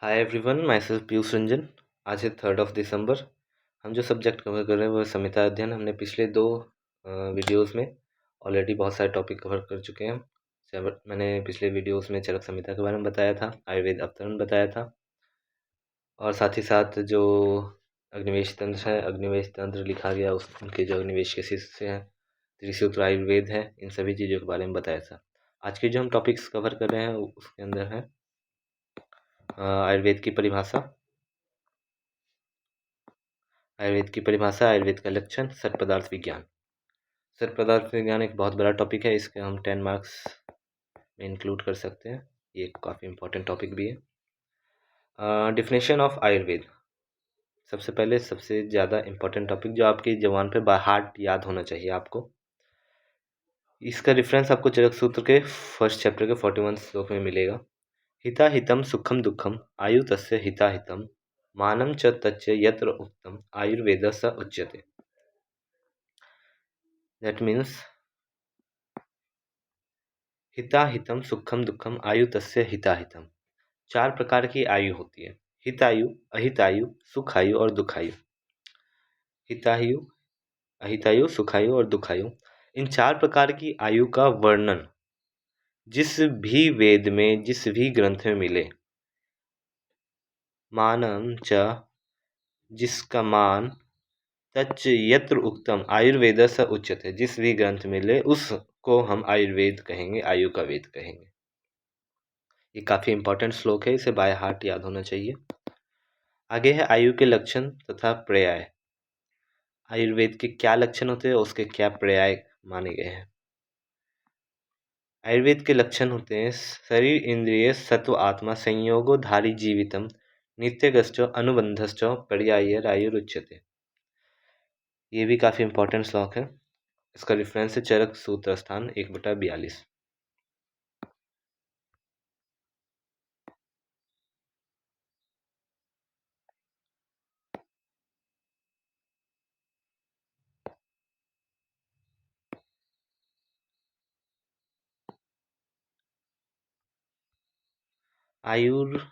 Hi everyone, my self Piyush Ranjan. आज है 3 दिसंबर। हम जो सब्जेक्ट कवर कर रहे हैं वो संहिता अध्ययन। हमने पिछले दो वीडियोस में ऑलरेडी बहुत सारे टॉपिक कवर कर चुके हैं। मैंने पिछले वीडियोस में चरक संहिता के बारे में बताया था, आयुर्वेद अवतरण बताया था, और साथ ही साथ जो अग्निवेश तंत्र है, अग्निवेश तंत्र लिखा गया उनके जो अग्निवेश के शिष्य हैं, त्रिसूत्र आयुर्वेद है, इन सभी चीज़ों के बारे में बताया था। आज के जो हम टॉपिक्स कवर कर रहे हैं उसके अंदर है आयुर्वेद की परिभाषा, आयुर्वेद का लक्षण, सत पदार्थ विज्ञान। सत पदार्थ विज्ञान एक बहुत बड़ा टॉपिक है, इसके हम 10 मार्क्स में इंक्लूड कर सकते हैं। ये काफ़ी इंपॉर्टेंट टॉपिक भी है। डिफिनेशन ऑफ आयुर्वेद, सबसे पहले सबसे ज़्यादा इंपॉर्टेंट टॉपिक जो आपकी जबान पे बाय हार्ट याद होना चाहिए आपको। इसका रेफरेंस आपको चरक सूत्र के फर्स्ट चैप्टर के 41 श्लोक में मिलेगा। हिता हितम सुखम दुखम आयु तस्य हिता हितम मानम च तच्च यत्र उक्तम आयुर्वेद स उच्यते। दैट मीन्स हिता हितम सुखम दुखम आयु तस्य हिता हितम। 4 प्रकार की आयु होती है: हितायु, अहितायु, सुखायु और दुखायु। हितायु, अहितायु, सुखायु और दुखायु, इन 4 प्रकार की आयु का वर्णन जिस भी वेद में, जिस भी ग्रंथ में मिले, मानम च, जिसका मान, तच्च यत्र उक्तम आयुर्वेद स उच्यते, जिस भी ग्रंथ मिले उसको हम आयुर्वेद कहेंगे, आयु का वेद कहेंगे। ये काफ़ी इंपॉर्टेंट श्लोक है, इसे बाय हार्ट याद होना चाहिए। आगे है आयु के लक्षण तथा पर्याय। आयुर्वेद के क्या लक्षण होते हैं, उसके क्या पर्याय माने गए हैं। आयुर्वेद के लक्षण होते हैं: शरीर इंद्रिय सत्व आत्मा संयोगो धारी जीवितम नित्यगश्च अनुबंधश्च पर्यायर आयुरुच्यते। ये भी काफ़ी इंपॉर्टेंट श्लोक है। इसका रेफरेंस है चरक सूत्र स्थान 1/42। आयुर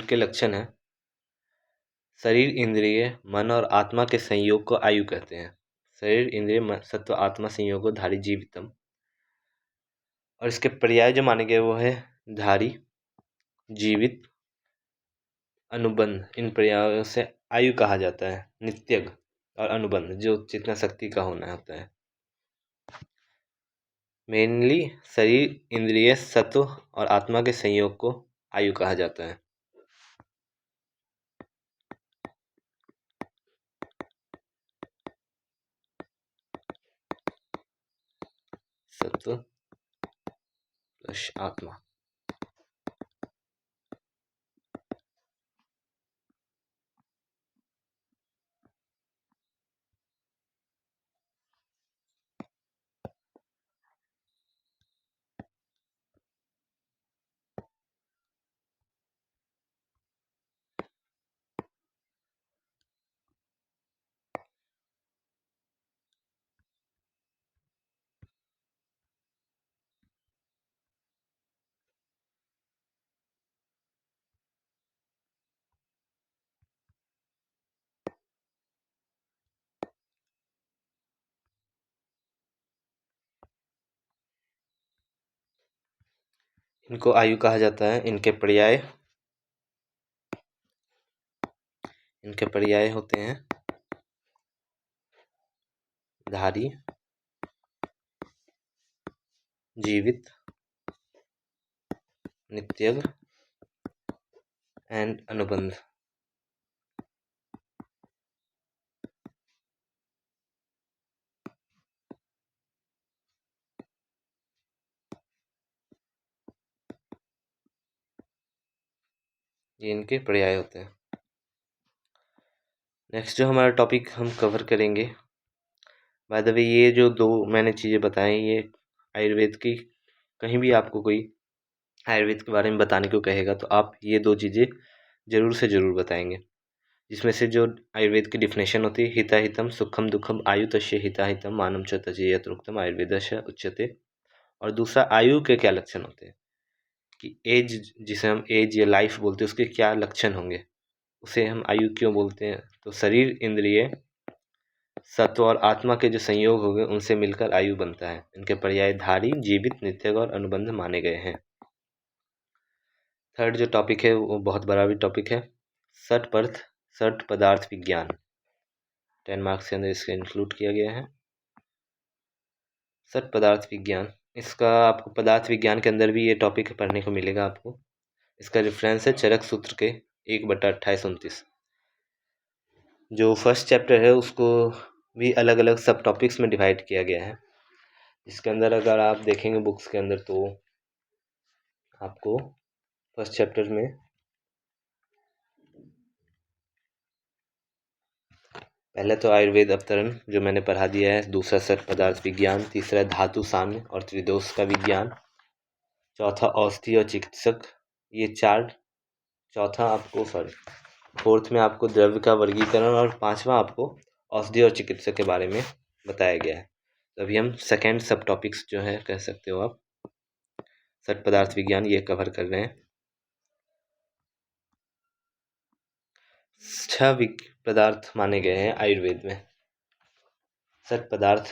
के लक्षण है: शरीर इंद्रिय मन और आत्मा के संयोग को आयु कहते हैं। शरीर इंद्रिय सत्व आत्मा संयोगो धारी जीवितम, और इसके पर्याय जो माने गए वो है धारी, जीवित, अनुबंध। इन पर्यायों से आयु कहा जाता है। नित्यग और अनुबंध जो चेतना शक्ति का होना होता है। मेनली शरीर इंद्रिय सत्व और आत्मा के संयोग को आयु कहा जाता है। सत्व प्लस आत्मा। इनको आयु कहा जाता है। इनके पर्याय होते हैं धारी, जीवित, नित्यग एंड अनुबंध। ये इनके पर्याय होते हैं। नेक्स्ट जो हमारा टॉपिक हम कवर करेंगे, बाय द वे ये जो दो मैंने चीज़ें बताई, ये आयुर्वेद की, कहीं भी आपको कोई आयुर्वेद के बारे में बताने को कहेगा तो आप ये दो चीज़ें ज़रूर से ज़रूर बताएंगे, जिसमें से जो आयुर्वेद की डिफिनेशन होती है हिता हितम सुखम दुखम आयु तस्य हिता हितम मानम च तस्य यत्र उक्तम आयुर्वेदस्य उच्यते, और दूसरा आयु के क्या लक्षण होते हैं। कि एज, जिसे हम एज या लाइफ बोलते हैं, उसके क्या लक्षण होंगे, उसे हम आयु क्यों बोलते हैं। तो शरीर, इंद्रिय, सत्व और आत्मा के जो संयोग हो गए उनसे मिलकर आयु बनता है। इनके पर्यायधारी, जीवित, नित्य और अनुबंध माने गए हैं। थर्ड जो टॉपिक है वो बहुत बड़ा भी टॉपिक है, सठ पदार्थ विज्ञान। 10 मार्क्स के अंदर इसको इंक्लूड किया गया है। सठ पदार्थ विज्ञान, इसका आपको पदार्थ विज्ञान के अंदर भी ये टॉपिक पढ़ने को मिलेगा आपको। इसका रेफरेंस है चरक सूत्र के 1/2829। जो फर्स्ट चैप्टर है उसको भी अलग अलग सब टॉपिक्स में डिवाइड किया गया है। इसके अंदर अगर आप देखेंगे बुक्स के अंदर तो आपको फर्स्ट चैप्टर में पहले तो आयुर्वेद अवतरण जो मैंने पढ़ा दिया है, दूसरा सठ पदार्थ विज्ञान, तीसरा धातु साम्य और त्रिदोष का विज्ञान, चौथा औषधि और चिकित्सक, ये चार, चौथा आपको फोर्थ में आपको द्रव्य का वर्गीकरण और पांचवा आपको औषधि और चिकित्सक के बारे में बताया गया है। तो अभी हम सेकेंड सब टॉपिक्स जो है कह सकते हो आप, सठ पदार्थ विज्ञान ये कवर कर रहे हैं। 6 पदार्थ माने गए हैं आयुर्वेद में। सठ पदार्थ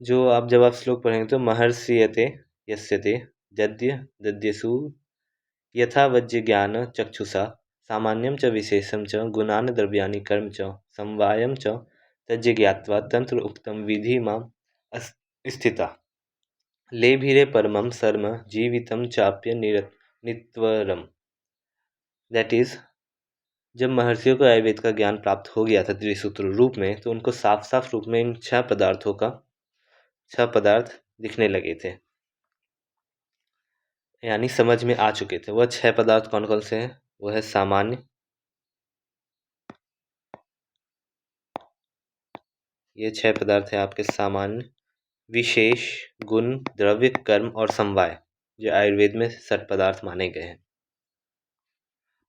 जो आप जब आप श्लोक पढ़ेंगे तो महर्षियते यस्यते दद्य दद्यसु यथा वज्य ज्ञान चक्षुषा सामान्यम च विशेषम च गुणान द्रव्यानि कर्म च समवायम च तज्य ज्ञात्वा तंत्र उक्तम विधि माम स्थिता लेभिरे परमम सर्म जीवितम चाप्य नित्वरम। दैट इज, जब महर्षियों को आयुर्वेद का ज्ञान प्राप्त हो गया था त्रिसूत्र रूप में, तो उनको साफ साफ रूप में इन 6 पदार्थ दिखने लगे थे, यानी समझ में आ चुके थे। वह 6 पदार्थ कौन कौन से हैं? वह है सामान्य, ये 6 पदार्थ है आपके सामान्य, विशेष, गुण, द्रव्य, कर्म और समवाय, जो आयुर्वेद में 6 पदार्थ माने गए हैं।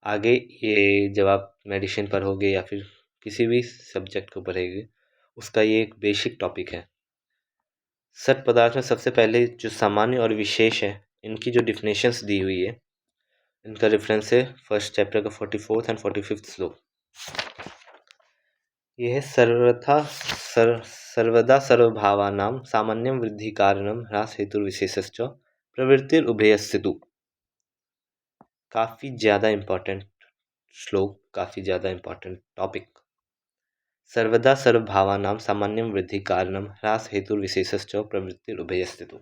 आगे ये जब आप मेडिसिन पढ़ोगे या फिर किसी भी सब्जेक्ट को पढ़ेंगे, उसका ये एक बेसिक टॉपिक है। 6 पदार्थ में सबसे पहले जो सामान्य और विशेष है, इनकी जो डिफिनेशंस दी हुई है, इनका रेफरेंस है फर्स्ट चैप्टर का 44th एंड 45th श्लोक। यह है सर्वदा सर्वभावानां सामान्यं वृद्धि कारणम ह्रास हेतु विशेषश्च प्रवृत्तिर उभयस्यतु। काफ़ी ज़्यादा इम्पॉर्टेंट श्लोक, काफ़ी ज़्यादा इम्पॉर्टेंट टॉपिक। सर्वदा सर्वभावानां सामान्यं वृद्धि कारणम ह्रास हेतु विशेषश्च प्रवृत्तिर उभयस्यतु,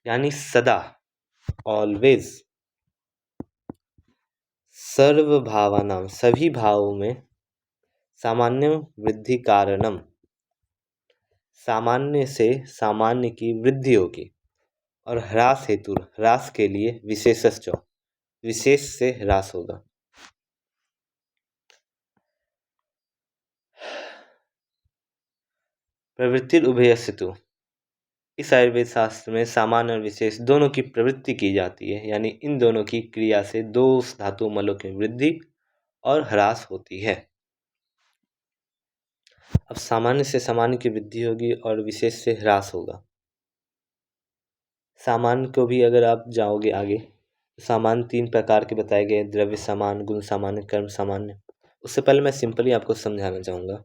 यानी सदा, ऑलवेज, सर्वभावानां सभी भावों में, सामान्य वृद्धि कारणम सामान्य से सामान्य की वृद्धि होगी, और ह्रास हेतु ह्रास के लिए विशेषश्च विशेष से ह्रास होगा। प्रवृत्ति उभयस्यतु, इस आयुर्वेद शास्त्र में सामान्य और विशेष दोनों की प्रवृत्ति की जाती है, यानी इन दोनों की क्रिया से दो धातु मलों की वृद्धि और ह्रास होती है। अब सामान्य से सामान्य की वृद्धि होगी और विशेष से ह्रास होगा। सामान्य को भी अगर आप जाओगे आगे, सामान्य 3 प्रकार के बताए गए, द्रव्य सामान्य, गुण सामान्य, कर्म सामान्य। उससे पहले मैं सिंपली आपको समझाना चाहूँगा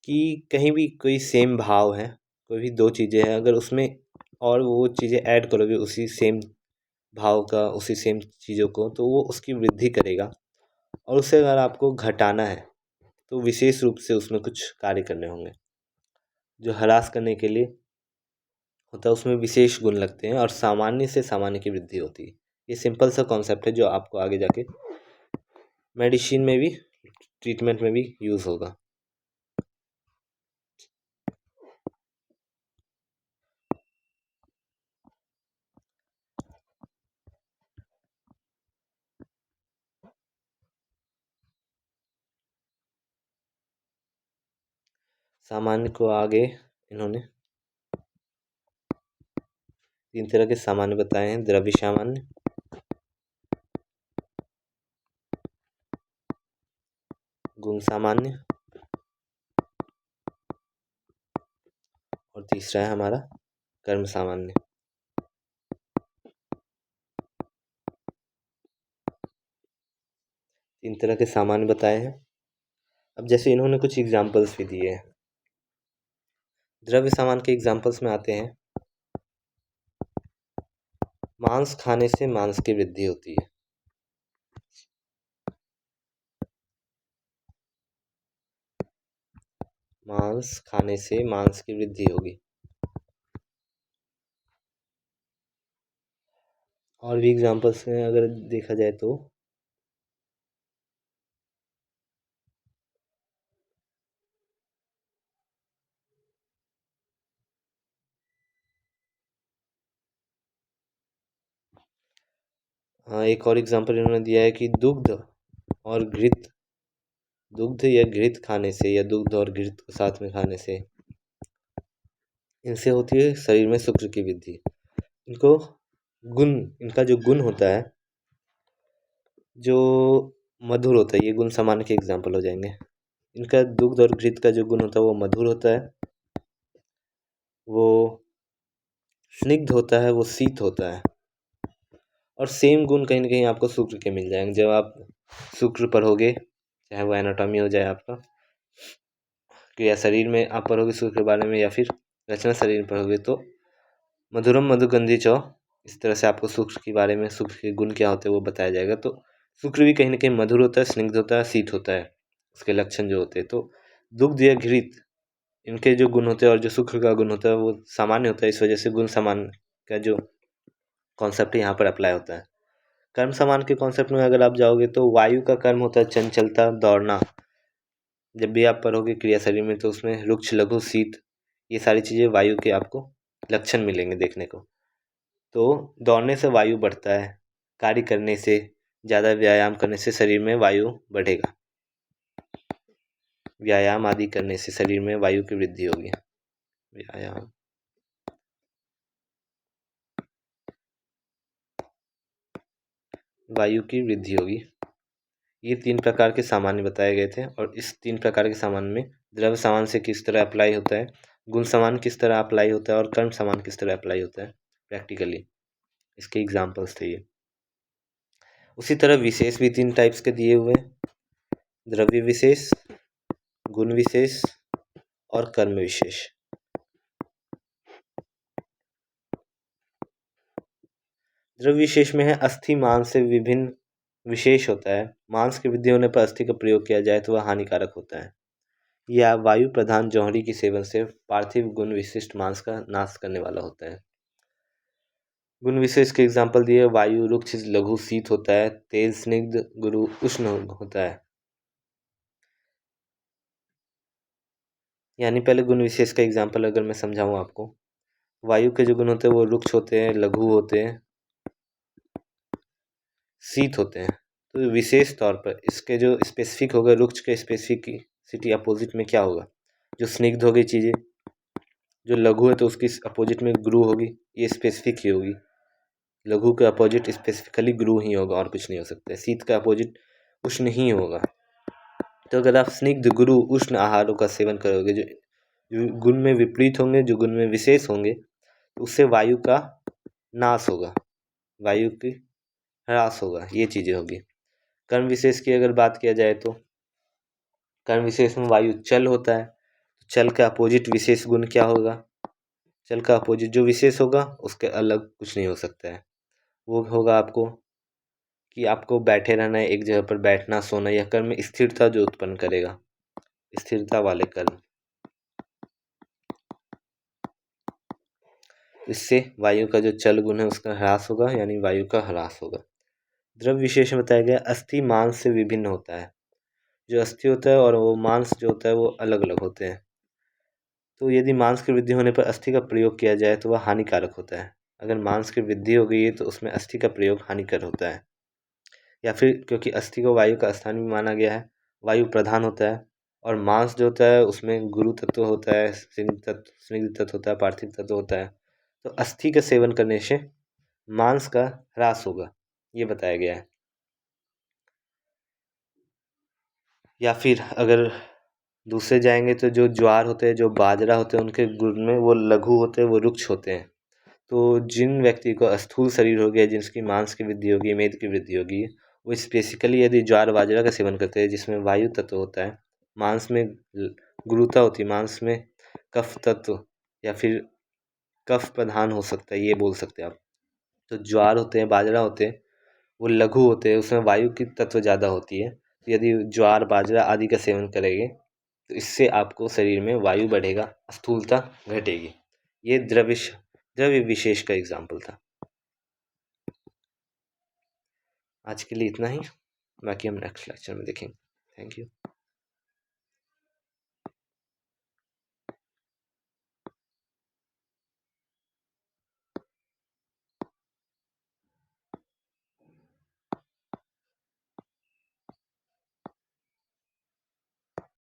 कि कहीं भी कोई सेम भाव है, कोई भी 2 चीज़ें हैं, अगर उसमें और वो चीज़ें ऐड करोगे उसी सेम भाव का, उसी सेम चीज़ों को, तो वो उसकी वृद्धि करेगा। और उसे अगर आपको घटाना है तो विशेष रूप से उसमें कुछ कार्य करने होंगे। जो ह्रास करने के लिए होता है उसमें विशेष गुण लगते हैं और सामान्य से सामान्य की वृद्धि होती है। ये सिंपल सा कॉन्सेप्ट है जो आपको आगे जाके मेडिसिन में भी, ट्रीटमेंट में भी यूज़ होगा। सामान्य को आगे इन्होंने 3 तरह के सामान्य बताए हैं, द्रव्य सामान्य, गुण सामान्य और तीसरा है हमारा कर्म सामान्य। तीन तरह के सामान बताए हैं। अब जैसे इन्होंने कुछ एग्जाम्पल्स भी दिए हैं। द्रव्य सामान के एग्जाम्पल्स में आते हैं, मांस खाने से मांस की वृद्धि होती है। मांस खाने से मांस की वृद्धि होगी। और भी एग्जाम्पल्स हैं अगर देखा जाए तो, हाँ एक और एग्जाम्पल इन्होंने दिया है कि और घृत दुग्ध या घृत खाने से या दुग्ध और घृत को साथ में खाने से इनसे होती है शरीर में शुक्र की वृद्धि। इनको गुण, इनका जो गुण होता है जो मधुर होता है, ये गुण सामान्य के एग्जाम्पल हो जाएंगे। इनका दुग्ध और घृत का जो गुण होता है वो मधुर होता है, वो स्निग्ध होता है, वो शीत होता है। और सेम गुण कहीं ना कहीं आपको शुक्र के मिल जाएंगे जब आप शुक्र पढ़ोगे, चाहे वो एनाटॉमी हो जाए आपका, क्रिया शरीर में आप पढ़ोगे शुक्र के बारे में, या फिर रचना शरीर में पढ़ोगे तो मधुरम मधुगंधी चौ, इस तरह से आपको शुक्र के बारे में, शुक्र के गुण क्या होते हैं वो बताया जाएगा। तो शुक्र भी कहीं ना कहीं मधुर होता है, स्निग्ध होता है, शीत होता है, उसके लक्षण जो होते हैं। तो दुग्ध या घृत, इनके जो गुण होते हैं और जो शुक्र का गुण होता है वो सामान्य होता है, इस वजह से गुण समान का जो कॉन्सेप्ट यहाँ पर अप्लाई होता है। कर्म समान के कॉन्सेप्ट में अगर आप जाओगे तो वायु का कर्म होता है चंचलता, दौड़ना। जब भी आप पढ़ोगे क्रिया शरीर में तो उसमें रुक्ष, लघु, शीत, ये सारी चीज़ें वायु के आपको लक्षण मिलेंगे देखने को। तो दौड़ने से वायु बढ़ता है, कार्य करने से, ज़्यादा व्यायाम करने से शरीर में वायु बढ़ेगा, व्यायाम आदि करने से शरीर में वायु की वृद्धि होगी। व्यायाम, वायु की वृद्धि होगी। ये तीन प्रकार के सामान्य बताए गए थे, और इस तीन प्रकार के सामान में द्रव्य सामान से किस तरह अप्लाई होता है, गुण सामान किस तरह अप्लाई होता है, और कर्म सामान किस तरह अप्लाई होता है प्रैक्टिकली, इसके एग्जाम्पल्स थे ये। उसी तरह विशेष भी तीन टाइप्स के दिए हुए हैं, द्रव्य विशेष, गुण विशेष और कर्म विशेष। द्रव्य विशेष में है अस्थि मांस से विभिन्न विशेष होता है, मांस की वृद्धि होने पर अस्थि का प्रयोग किया जाए तो वह हानिकारक होता है, या वायु प्रधान जौहरी के सेवन से पार्थिव गुण विशिष्ट मांस का नाश करने वाला होता है। गुण विशेष के एग्जाम्पल दिए, वायु रुक्ष लघु शीत होता है, तेज स्निग्ध गुरु उष्ण होता है। यानी पहले गुण विशेष का एग्जाम्पल अगर मैं समझाऊं आपको, वायु के जो गुण होते हैं वो रुक्ष होते हैं, लघु होते हैं, शीत होते हैं। तो विशेष तौर पर इसके जो स्पेसिफिक होगा, रुक्ष के स्पेसिफिसिटी अपोजिट में क्या होगा, जो स्निग्ध हो गई चीज़ें, जो लघु है तो उसकी अपोजिट में गुरु होगी, ये स्पेसिफिक ही होगी। लघु का अपोजिट स्पेसिफिकली गुरु ही होगा और कुछ नहीं हो सकता है। शीत का अपोजिट उष्ण ही होगा। तो अगर आप स्निग्ध गुरु उष्ण आहारों का सेवन करोगे, जो गुण में विपरीत होंगे, जो गुण में विशेष होंगे, तो उससे वायु का नाश होगा, वायु की ह्रास होगा, ये चीज़ें होगी। कर्म विशेष की अगर बात किया जाए तो कर्म विशेष में वायु चल होता है, चल का अपोजिट विशेष गुण क्या होगा, चल का अपोजिट जो विशेष होगा उसके अलग कुछ नहीं हो सकता है। वो होगा आपको कि आपको बैठे रहना है, एक जगह पर बैठना, सोना, यह कर्म में स्थिरता जो उत्पन्न करेगा, स्थिरता वाले कर्म। इससे वायु का जो चल गुण है उसका ह्रास होगा, यानी वायु का ह्रास होगा। द्रव्य विशेष में बताया गया अस्थि मांस से विभिन्न होता है, जो अस्थि होता है और वो मांस जो होता है वो अलग अलग होते हैं। तो यदि मांस की वृद्धि होने पर अस्थि का प्रयोग किया जाए तो वह हानिकारक होता है। अगर मांस की वृद्धि हो गई है तो उसमें अस्थि का प्रयोग हानिकर होता है, या फिर क्योंकि अस्थि को वायु का स्थान भी माना गया है, वायु प्रधान होता है, और मांस जो होता है उसमें गुरु तत्व होता है, स्निग्ध तत्व होता है, पार्थिव तत्व होता है। तो अस्थि का सेवन करने से मांस का ह्रास होगा, ये बताया गया है। या फिर अगर दूसरे जाएंगे तो जो ज्वार होते हैं, जो बाजरा होते हैं, उनके गुण में वो लघु होते हैं, वो रुक्ष होते हैं। तो जिन व्यक्ति को स्थूल शरीर हो गया, जिसकी मांस की वृद्धि होगी, मेद की वृद्धि होगी, वो स्पेसिकली यदि ज्वार बाजरा का सेवन करते हैं जिसमें वायु तत्व होता है, मांस में गुरुता होती है, मांस में कफ तत्व या फिर कफ प्रधान हो सकता है, ये बोल सकते हैं आप। तो ज्वार होते हैं, बाजरा होते हैं, वो लघु होते हैं, उसमें वायु की तत्व ज़्यादा होती है। तो यदि ज्वार बाजरा आदि का सेवन करेंगे तो इससे आपको शरीर में वायु बढ़ेगा, स्थूलता घटेगी। ये द्रव्य विशेष का एग्जाम्पल था। आज के लिए इतना ही, बाकी हम नेक्स्ट लेक्चर में देखेंगे। Thank you.